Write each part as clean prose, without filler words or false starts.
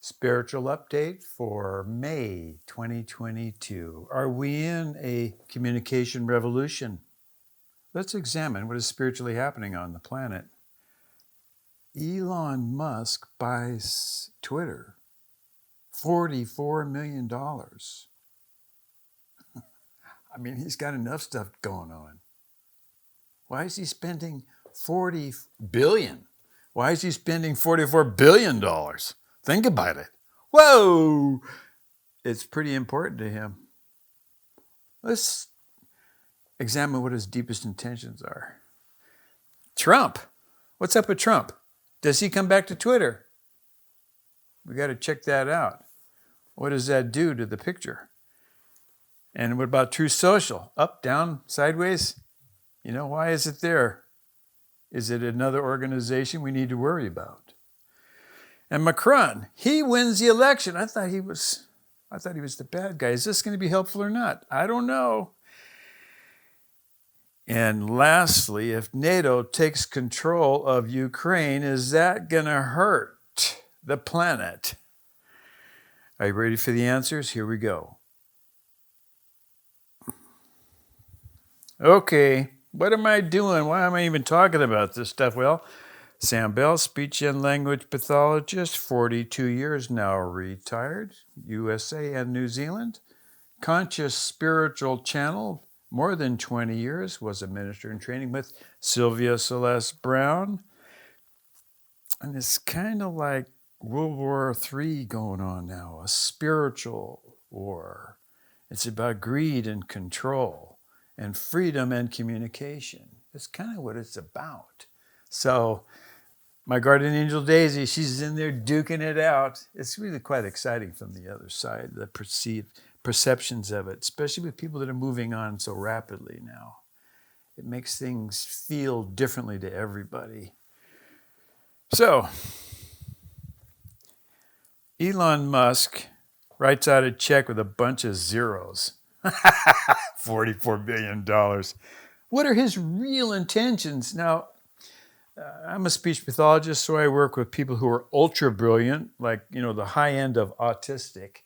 Spiritual update for May 2022. Are we in a communication revolution? Let's examine what is spiritually happening on the planet. Elon Musk buys Twitter. $44 million. I mean, he's got enough stuff going on. Why is he spending $40 billion? Why is he spending $44 billion? Think about it. Whoa! It's pretty important to him. Let's examine what his deepest intentions are. Trump. What's up with Trump? Does he come back to Twitter? We got to check that out. What does that do to the picture? And what about Truth Social? Up, down, sideways? Why is it there? Is it another organization we need to worry about? And Macron, he wins the election. I thought he was the bad guy. Is this going to be helpful or not? I don't know. And lastly, if NATO takes control of Ukraine, is that going to hurt the planet? Are you ready for the answers? Here we go. Okay, what am I doing? Why am I even talking about this stuff? Well, Sam Bell, speech and language pathologist, 42 years now, retired, USA and New Zealand. Conscious Spiritual Channel, more than 20 years, was a minister in training with Sylvia Celeste Brown. And it's kind of like World War III going on now, a spiritual war. It's about greed and control and freedom and communication. It's kind of what it's about. So my guardian angel Daisy, she's in there duking it out. It's really quite exciting from the other side, the perceptions of it, especially with people that are moving on so rapidly now. It makes things feel differently to everybody. So, Elon Musk writes out a check with a bunch of zeros. $44 billion. What are his real intentions? Now, I'm a speech pathologist, so I work with people who are ultra brilliant, like, the high end of autistic,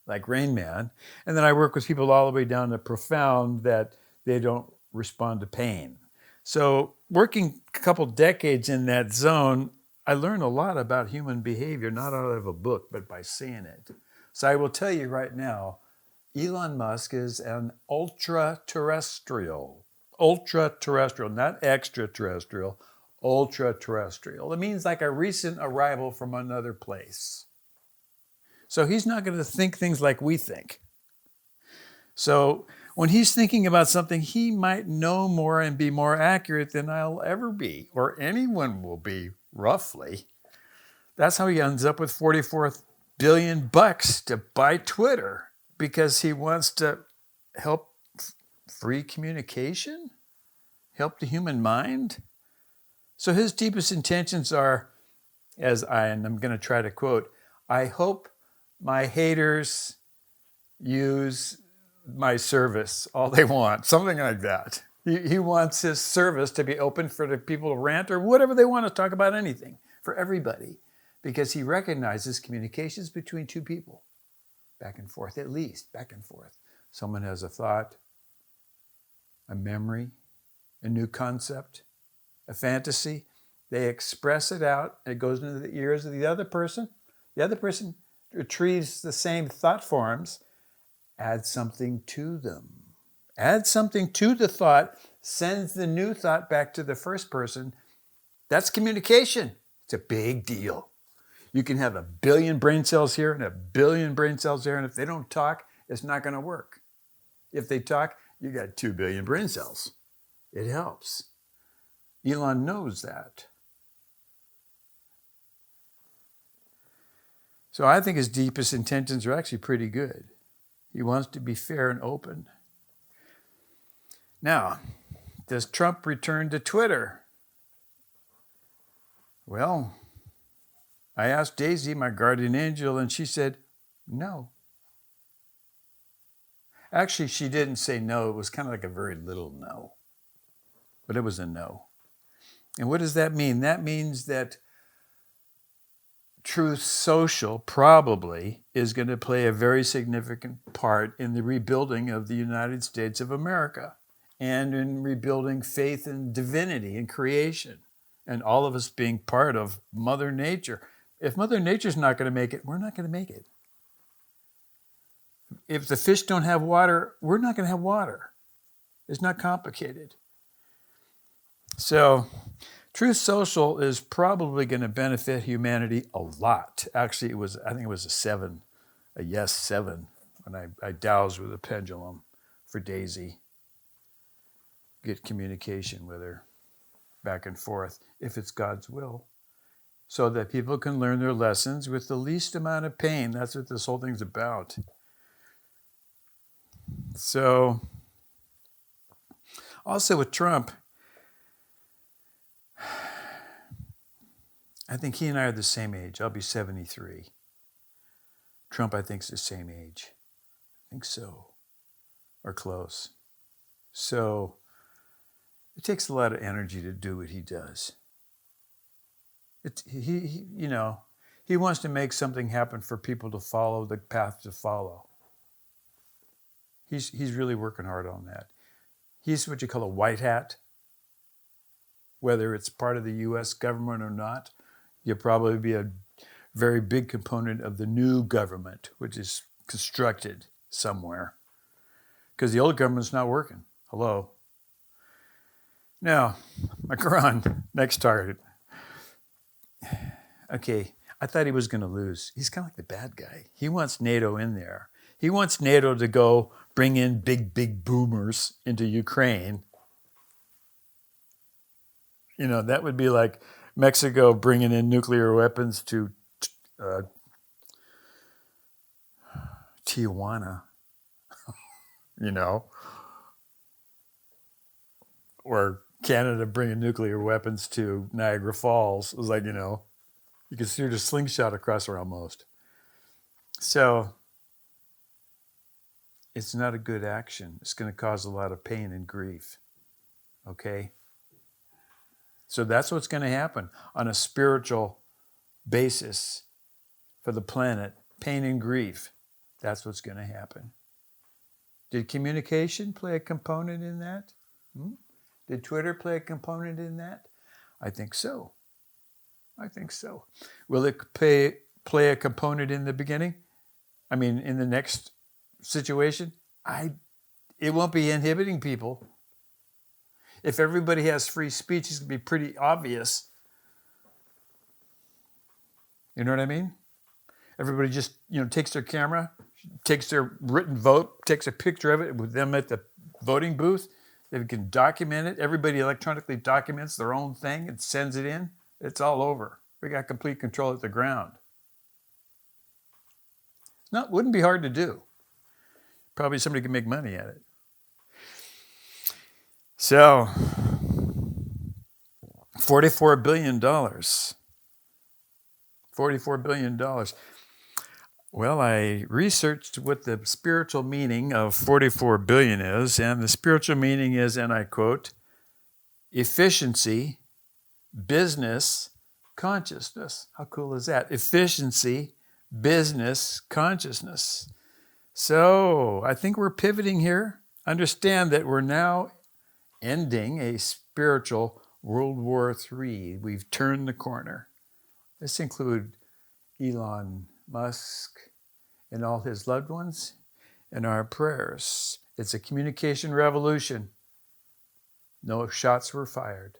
like Rain Man. And then I work with people all the way down to profound that they don't respond to pain. So working a couple decades in that zone, I learned a lot about human behavior, not out of a book, but by seeing it. So I will tell you right now, Elon Musk is an ultra-terrestrial, not extraterrestrial, ultra-terrestrial. It means like a recent arrival from another place. So he's not going to think things like we think. So when he's thinking about something, he might know more and be more accurate than I'll ever be, or anyone will be, roughly. That's how he ends up with $44 billion to buy Twitter, because he wants to help free communication, help the human mind. So his deepest intentions are, and I'm going to try to quote, I hope my haters use my service all they want, something like that. He wants his service to be open for the people to rant or whatever they want to talk about, anything, for everybody, because he recognizes communications between two people, back and forth, at least back and forth. Someone has a thought, a memory, a new concept, a fantasy. They express it out. It goes into the ears of the other person. The other person retrieves the same thought forms, adds something to them. Adds something to the thought, sends the new thought back to the first person. That's communication. It's a big deal. You can have 1 billion brain cells here and 1 billion brain cells there, and if they don't talk, it's not going to work. If they talk, you got 2 billion brain cells. It helps. Elon knows that. So I think his deepest intentions are actually pretty good. He wants to be fair and open. Now, does Trump return to Twitter? Well, I asked Daisy, my guardian angel, and she said, no. Actually, she didn't say no. It was kind of like a very little no. But it was a no. And what does that mean? That means that Truth Social probably is going to play a very significant part in the rebuilding of the United States of America and in rebuilding faith in divinity and creation and all of us being part of Mother Nature. If Mother Nature's not going to make it, we're not going to make it. If the fish don't have water, we're not going to have water. It's not complicated. So Truth Social is probably going to benefit humanity a lot. Actually, I think it was a yes 7, when I dowsed with a pendulum for Daisy. Get communication with her back and forth, if it's God's will, so that people can learn their lessons with the least amount of pain. That's what this whole thing's about. So, also with Trump, I think he and I are the same age. I'll be 73. Trump, I think, is the same age. I think so, or close. So it takes a lot of energy to do what he does. He wants to make something happen for people to follow the path to follow. He's really working hard on that. He's what you call a white hat. Whether it's part of the U.S. government or not, you'll probably be a very big component of the new government, which is constructed somewhere. Because the old government's not working. Hello. Now, Macron, next target. Okay, I thought he was going to lose. He's kind of like the bad guy. He wants NATO in there. He wants NATO to go bring in big boomers into Ukraine. That would be like Mexico bringing in nuclear weapons to Tijuana, or Canada bringing nuclear weapons to Niagara Falls. It was like, you could shoot a slingshot across there almost. So it's not a good action. It's going to cause a lot of pain and grief. Okay? So that's what's going to happen on a spiritual basis for the planet. Pain and grief. That's what's going to happen. Did communication play a component in that? Did Twitter play a component in that? I think so. Will it play a component in the beginning? I mean, in the next situation? It won't be inhibiting people. If everybody has free speech, it's going to be pretty obvious. You know what I mean? Everybody just, takes their camera, takes their written vote, takes a picture of it with them at the voting booth. They can document it. Everybody electronically documents their own thing and sends it in. It's all over. We got complete control at the ground. Wouldn't be hard to do. Probably somebody could make money at it. So, $44 billion. $44 billion. Well, I researched what the spiritual meaning of 44 billion is, and the spiritual meaning is, and I quote, efficiency, business, consciousness. How cool is that? Efficiency, business, consciousness. So I think we're pivoting here. Understand that we're now ending a spiritual World War III. We've turned the corner. This includes Elon Musk and all his loved ones and our prayers. It's a communication revolution. No shots were fired.